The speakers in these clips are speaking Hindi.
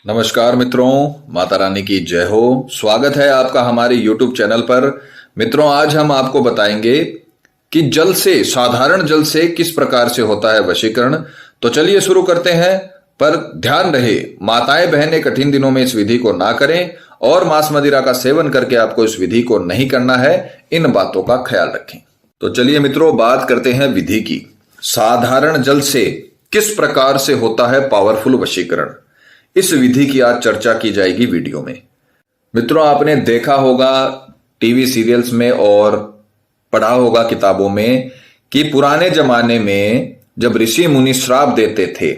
नमस्कार मित्रों, माता रानी की जय हो। स्वागत है आपका हमारे YouTube चैनल पर। मित्रों, आज हम आपको बताएंगे कि जल से, साधारण जल से किस प्रकार से होता है वशीकरण। तो चलिए शुरू करते हैं। पर ध्यान रहे, माताएं बहनें कठिन दिनों में इस विधि को ना करें और मांस मदिरा का सेवन करके आपको इस विधि को नहीं करना है। इन बातों का ख्याल रखें। तो चलिए मित्रों, बात करते हैं विधि की। साधारण जल से किस प्रकार से होता है पावरफुल वशीकरण, इस विधि की आज चर्चा की जाएगी वीडियो में। मित्रों, आपने देखा होगा टीवी सीरियल्स में और पढ़ा होगा किताबों में कि पुराने जमाने में जब ऋषि मुनि श्राप देते थे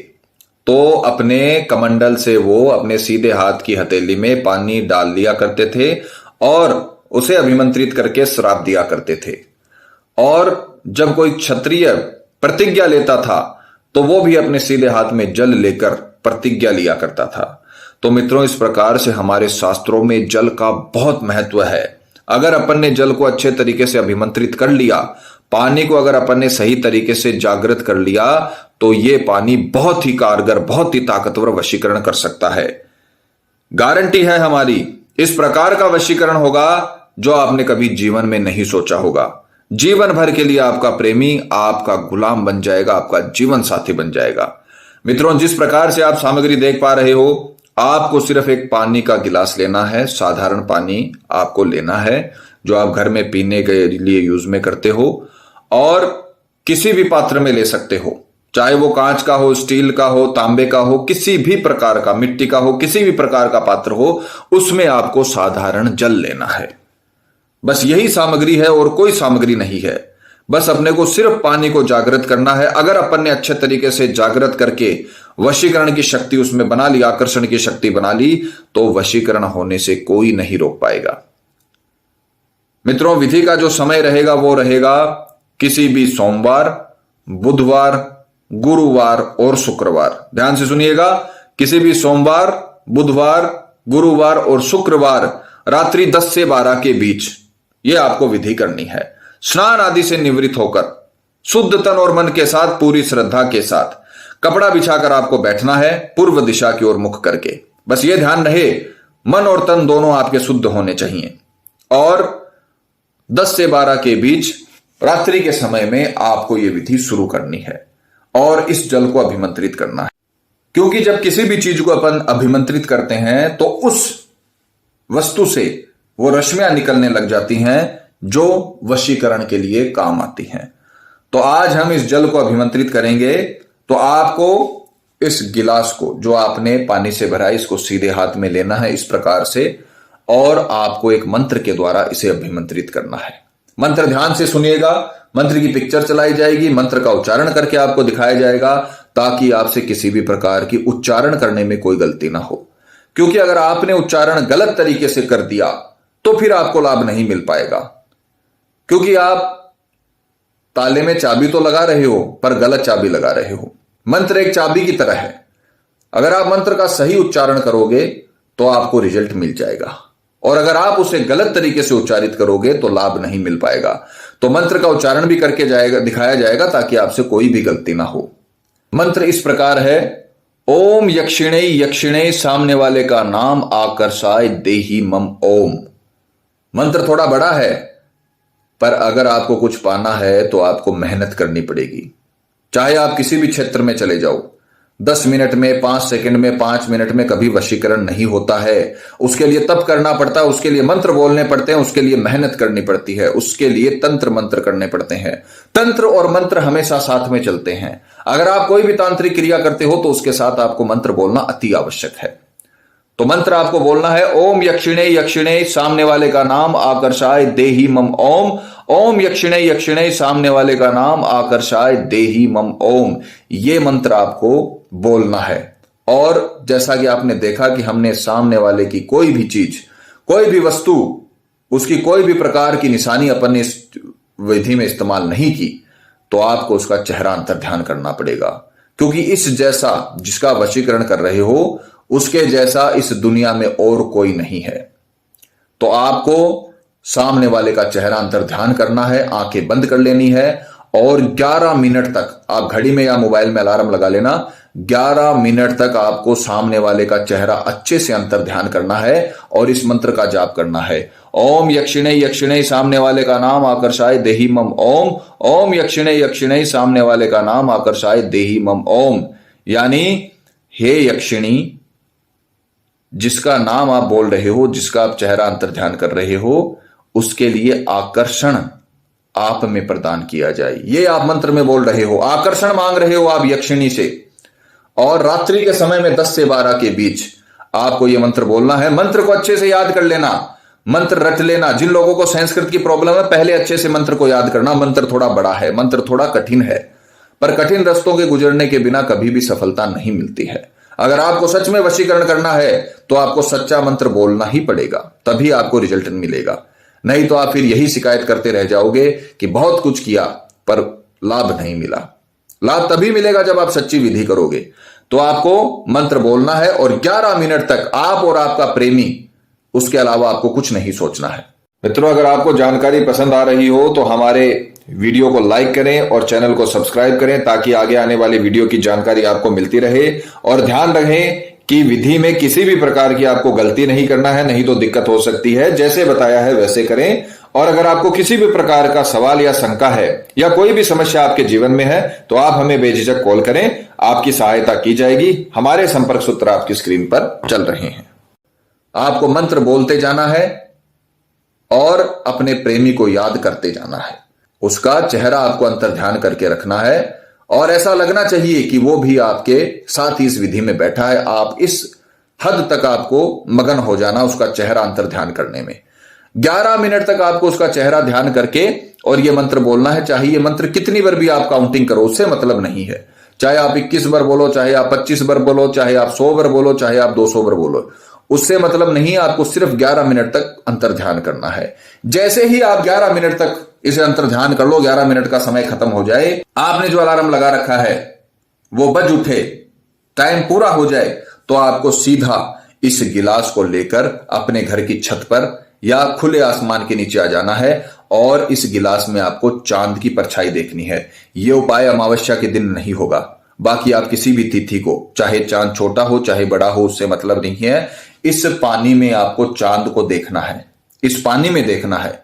तो अपने कमंडल से वो अपने सीधे हाथ की हथेली में पानी डाल लिया करते थे और उसे अभिमंत्रित करके श्राप दिया करते थे। और जब कोई क्षत्रिय प्रतिज्ञा लेता था तो वो भी अपने सीधे हाथ में जल लेकर प्रतिज्ञा लिया करता था। तो मित्रों, इस प्रकार से हमारे शास्त्रों में जल का बहुत महत्व है। अगर अपन ने जल को अच्छे तरीके से अभिमंत्रित कर लिया, पानी को अगर अपन ने सही तरीके से जागृत कर लिया, तो ये पानी बहुत ही कारगर, बहुत ही ताकतवर वशीकरण कर सकता है। गारंटी है हमारी, इस प्रकार का वशीकरण होगा जो आपने कभी जीवन में नहीं सोचा होगा। जीवन भर के लिए आपका प्रेमी, आपका गुलाम बन जाएगा, आपका जीवन साथी बन जाएगा। मित्रों, जिस प्रकार से आप सामग्री देख पा रहे हो, आपको सिर्फ एक पानी का गिलास लेना है। साधारण पानी आपको लेना है जो आप घर में पीने के लिए यूज में करते हो, और किसी भी पात्र में ले सकते हो, चाहे वो कांच का हो, स्टील का हो, तांबे का हो, किसी भी प्रकार का, मिट्टी का हो, किसी भी प्रकार का पात्र हो, उसमें आपको साधारण जल लेना है। बस यही सामग्री है और कोई सामग्री नहीं है। बस अपने को सिर्फ पानी को जागृत करना है। अगर अपन ने अच्छे तरीके से जागृत करके वशीकरण की शक्ति उसमें बना ली, आकर्षण की शक्ति बना ली, तो वशीकरण होने से कोई नहीं रोक पाएगा। मित्रों, विधि का जो समय रहेगा वो रहेगा किसी भी सोमवार, बुधवार, गुरुवार और शुक्रवार। ध्यान से सुनिएगा, किसी भी सोमवार, बुधवार, गुरुवार और शुक्रवार रात्रि 10 से 12 के बीच ये आपको विधि करनी है। स्नान आदि से निवृत्त होकर शुद्ध तन और मन के साथ, पूरी श्रद्धा के साथ कपड़ा बिछाकर आपको बैठना है, पूर्व दिशा की ओर मुख करके। बस ये ध्यान रहे, मन और तन दोनों आपके शुद्ध होने चाहिए। और 10 से 12 के बीच रात्रि के समय में आपको यह विधि शुरू करनी है और इस जल को अभिमंत्रित करना है। क्योंकि जब किसी भी चीज को अपन अभिमंत्रित करते हैं तो उस वस्तु से वो रश्मियां निकलने लग जाती हैं जो वशीकरण के लिए काम आती हैं। तो आज हम इस जल को अभिमंत्रित करेंगे। तो आपको इस गिलास को जो आपने पानी से भरा है, इसको सीधे हाथ में लेना है इस प्रकार से, और आपको एक मंत्र के द्वारा इसे अभिमंत्रित करना है। मंत्र ध्यान से सुनिएगा। मंत्र की पिक्चर चलाई जाएगी, मंत्र का उच्चारण करके आपको दिखाया जाएगा, ताकि आपसे किसी भी प्रकार की उच्चारण करने में कोई गलती ना हो। क्योंकि अगर आपने उच्चारण गलत तरीके से कर दिया तो फिर आपको लाभ नहीं मिल पाएगा। क्योंकि आप ताले में चाबी तो लगा रहे हो पर गलत चाबी लगा रहे हो। मंत्र एक चाबी की तरह है। अगर आप मंत्र का सही उच्चारण करोगे तो आपको रिजल्ट मिल जाएगा, और अगर आप उसे गलत तरीके से उच्चारित करोगे तो लाभ नहीं मिल पाएगा। तो मंत्र का उच्चारण भी करके दिखाया जाएगा ताकि आपसे कोई भी गलती ना हो। मंत्र इस प्रकार है, ओम यक्षिणे यक्षिणे, सामने वाले का नाम आकर्षाय देहि मम ओम। मंत्र थोड़ा बड़ा है, पर अगर आपको कुछ पाना है तो आपको मेहनत करनी पड़ेगी। चाहे आप किसी भी क्षेत्र में चले जाओ, 10 मिनट में, 5 सेकंड में, 5 मिनट में कभी वशीकरण नहीं होता है। उसके लिए तप करना पड़ता है, उसके लिए मंत्र बोलने पड़ते हैं, उसके लिए मेहनत करनी पड़ती है, उसके लिए तंत्र मंत्र करने पड़ते हैं। तंत्र और मंत्र हमेशा साथ में चलते हैं। अगर आप कोई भी तांत्रिक क्रिया करते हो तो उसके साथ आपको मंत्र बोलना अति आवश्यक है। तो मंत्र आपको बोलना है, ओम यक्षिणे यक्षिणे, सामने वाले का नाम आकर्षाय देहि मम ओम। ओम यक्षिणे यक्षिणे, सामने वाले का नाम आकर्षाय देहि मम ओम। ये मंत्र आपको बोलना है। और जैसा कि आपने देखा कि हमने सामने वाले की कोई भी चीज, कोई भी वस्तु, उसकी कोई भी प्रकार की निशानी अपन ने इस विधि में इस्तेमाल नहीं की, तो आपको उसका चेहरा अंतर ध्यान करना पड़ेगा। क्योंकि इस जैसा जिसका वशीकरण कर रहे हो, उसके जैसा इस दुनिया में और कोई नहीं है। तो आपको सामने वाले का चेहरा अंतर ध्यान करना है, आंखें बंद कर लेनी है और 11 मिनट तक आप घड़ी में या मोबाइल में अलार्म लगा लेना। 11 मिनट तक आपको सामने वाले का चेहरा अच्छे से अंतर ध्यान करना है और इस मंत्र का जाप करना है। ओम यक्षिणे यक्षिणे, सामने वाले का नाम आकर्षाय देहि मम ओम। ओम यक्षिणे यक्षिणे, सामने वाले का नाम आकर्षाय देहि मम ओम। यानी हे यक्षिणी, जिसका नाम आप बोल रहे हो, जिसका आप चेहरा अंतर ध्यान कर रहे हो, उसके लिए आकर्षण आप में प्रदान किया जाए। ये आप मंत्र में बोल रहे हो, आकर्षण मांग रहे हो आप यक्षिणी से। और रात्रि के समय में 10 से 12 के बीच आपको यह मंत्र बोलना है। मंत्र को अच्छे से याद कर लेना, मंत्र रट लेना। जिन लोगों को संस्कृत की प्रॉब्लम है, पहले अच्छे से मंत्र को याद करना। मंत्र थोड़ा बड़ा है, मंत्र थोड़ा कठिन है, पर कठिन रास्तों के गुजरने के बिना कभी भी सफलता नहीं मिलती है। अगर आपको सच में वशीकरण करना है तो आपको सच्चा मंत्र बोलना ही पड़ेगा, तभी आपको रिजल्ट मिलेगा। नहीं तो आप फिर यही शिकायत करते रह जाओगे कि बहुत कुछ किया पर लाभ नहीं मिला। लाभ तभी मिलेगा जब आप सच्ची विधि करोगे। तो आपको मंत्र बोलना है और 11 मिनट तक आप और आपका प्रेमी, उसके अलावा आपको कुछ नहीं सोचना है। मित्रों, अगर आपको जानकारी पसंद आ रही हो तो हमारे वीडियो को लाइक करें और चैनल को सब्सक्राइब करें, ताकि आगे आने वाली वीडियो की जानकारी आपको मिलती रहे। और ध्यान रखें कि विधि में किसी भी प्रकार की आपको गलती नहीं करना है, नहीं तो दिक्कत हो सकती है। जैसे बताया है वैसे करें। और अगर आपको किसी भी प्रकार का सवाल या शंका है या कोई भी समस्या आपके जीवन में है तो आप हमें बेझिझक कॉल करें, आपकी सहायता की जाएगी। हमारे संपर्क सूत्र आपकी स्क्रीन पर चल रहे हैं। आपको मंत्र बोलते जाना है और अपने प्रेमी को याद करते जाना है। उसका चेहरा आपको अंतर ध्यान करके रखना है और ऐसा लगना चाहिए कि वो भी आपके साथ ही इस विधि में बैठा है। आप इस हद तक आपको मगन हो जाना उसका चेहरा अंतर ध्यान करने में। 11 मिनट तक आपको उसका चेहरा ध्यान करके और ये मंत्र बोलना है। चाहे ये मंत्र कितनी बार भी आप काउंटिंग करो, उससे मतलब नहीं है। चाहे आप 21 बार बोलो, चाहे आप 25 बार बोलो, चाहे आप 100 बार बोलो, चाहे आप 200 बार बोलो, उससे मतलब नहीं। आपको सिर्फ 11 मिनट तक अंतर ध्यान करना है। जैसे ही आप 11 मिनट तक इसे अंतर ध्यान कर लो, 11 मिनट का समय खत्म हो जाए, आपने जो अलार्म लगा रखा है वो बज उठे, टाइम पूरा हो जाए, तो आपको सीधा इस गिलास को लेकर अपने घर की छत पर या खुले आसमान के नीचे आ जाना है और इस गिलास में आपको चांद की परछाई देखनी है। यह उपाय अमावस्या के दिन नहीं होगा, बाकी आप किसी भी तिथि को, चाहे चांद छोटा हो चाहे बड़ा हो, उससे मतलब नहीं है। इस पानी में आपको चांद को देखना है, इस पानी में देखना है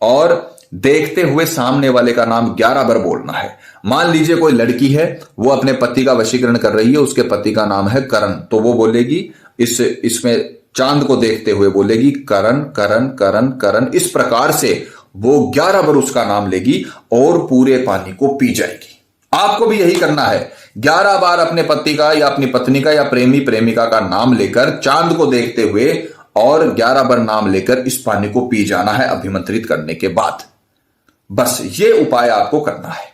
और देखते हुए सामने वाले का नाम 11 बार बोलना है। मान लीजिए कोई लड़की है, वो अपने पति का वशीकरण कर रही है, उसके पति का नाम है करण, तो वो बोलेगी इसमें चांद को देखते हुए बोलेगी करण करण करण करण। इस प्रकार से वो 11 बार उसका नाम लेगी और पूरे पानी को पी जाएगी। आपको भी यही करना है। 11 बार अपने पति का या अपनी पत्नी का या प्रेमी प्रेमिका का नाम लेकर चांद को देखते हुए और 11 बार नाम लेकर इस पानी को पी जाना है अभिमंत्रित करने के बाद। बस ये उपाय आपको करना है।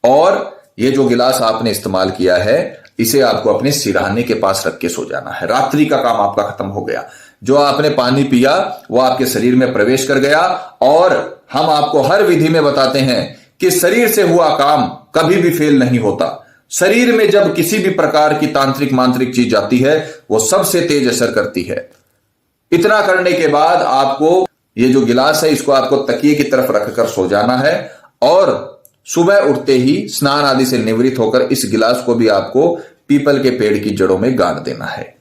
और ये जो गिलास आपने इस्तेमाल किया है, इसे आपको अपने सिरहाने के पास रख के सो जाना है। रात्रि का काम आपका खत्म हो गया। जो आपने पानी पिया वो आपके शरीर में प्रवेश कर गया। और हम आपको हर विधि में बताते हैं कि शरीर से हुआ काम कभी भी फेल नहीं होता। शरीर में जब किसी भी प्रकार की तांत्रिक मांत्रिक चीज जाती है, वो सबसे तेज असर करती है। इतना करने के बाद आपको ये जो गिलास है, इसको आपको तकिए की तरफ रखकर सो जाना है और सुबह उठते ही स्नान आदि से निवृत्त होकर इस गिलास को भी आपको पीपल के पेड़ की जड़ों में गाड़ देना है।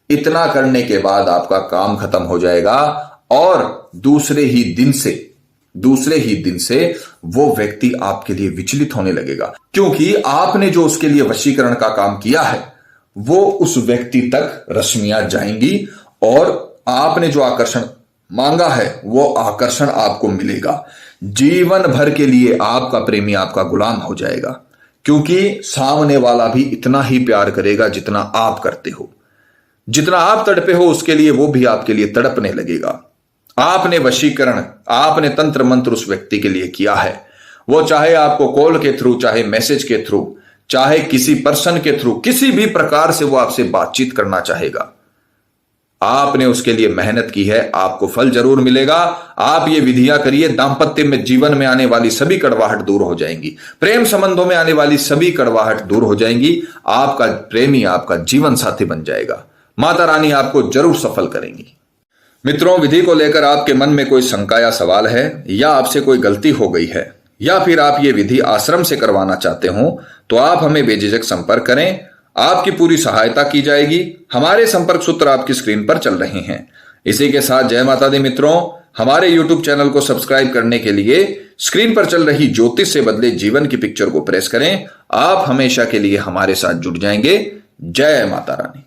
इतना करने के बाद आपका काम खत्म हो जाएगा और दूसरे ही दिन से वो व्यक्ति आपके लिए विचलित होने लगेगा, क्योंकि आपने जो उसके लिए वशीकरण का काम किया है वो उस व्यक्ति तक रश्मियां जाएंगी और आपने जो आकर्षण मांगा है वो आकर्षण आपको मिलेगा। जीवन भर के लिए आपका प्रेमी आपका गुलाम हो जाएगा, क्योंकि सामने वाला भी इतना ही प्यार करेगा जितना आप करते हो। जितना आप तड़पे हो उसके लिए वो भी आपके लिए तड़पने लगेगा। आपने वशीकरण, आपने तंत्र मंत्र उस व्यक्ति के लिए किया है। वो चाहे आपको कॉल के थ्रू, चाहे मैसेज के थ्रू, चाहे किसी पर्सन के थ्रू, किसी भी प्रकार से वो आपसे बातचीत करना चाहेगा। आपने उसके लिए मेहनत की है, आपको फल जरूर मिलेगा। आप ये विधियां करिए, दांपत्य में जीवन में आने वाली सभी कड़वाहट दूर हो जाएंगी, प्रेम संबंधों में आने वाली सभी कड़वाहट दूर हो जाएंगी। आपका प्रेमी आपका जीवन साथी बन जाएगा। माता रानी आपको जरूर सफल करेंगी। मित्रों, विधि को लेकर आपके मन में कोई शंका या सवाल है या आपसे कोई गलती हो गई है या फिर आप ये विधि आश्रम से करवाना चाहते हो तो आप हमें बेझिझक संपर्क करें। आपकी पूरी सहायता की जाएगी। हमारे संपर्क सूत्र आपकी स्क्रीन पर चल रहे हैं। इसी के साथ जय माता दी मित्रों, हमारे YouTube चैनल को सब्सक्राइब करने के लिए स्क्रीन पर चल रही ज्योतिष से बदले जीवन की पिक्चर को प्रेस करें। आप हमेशा के लिए हमारे साथ जुड़ जाएंगे। जय माता रानी।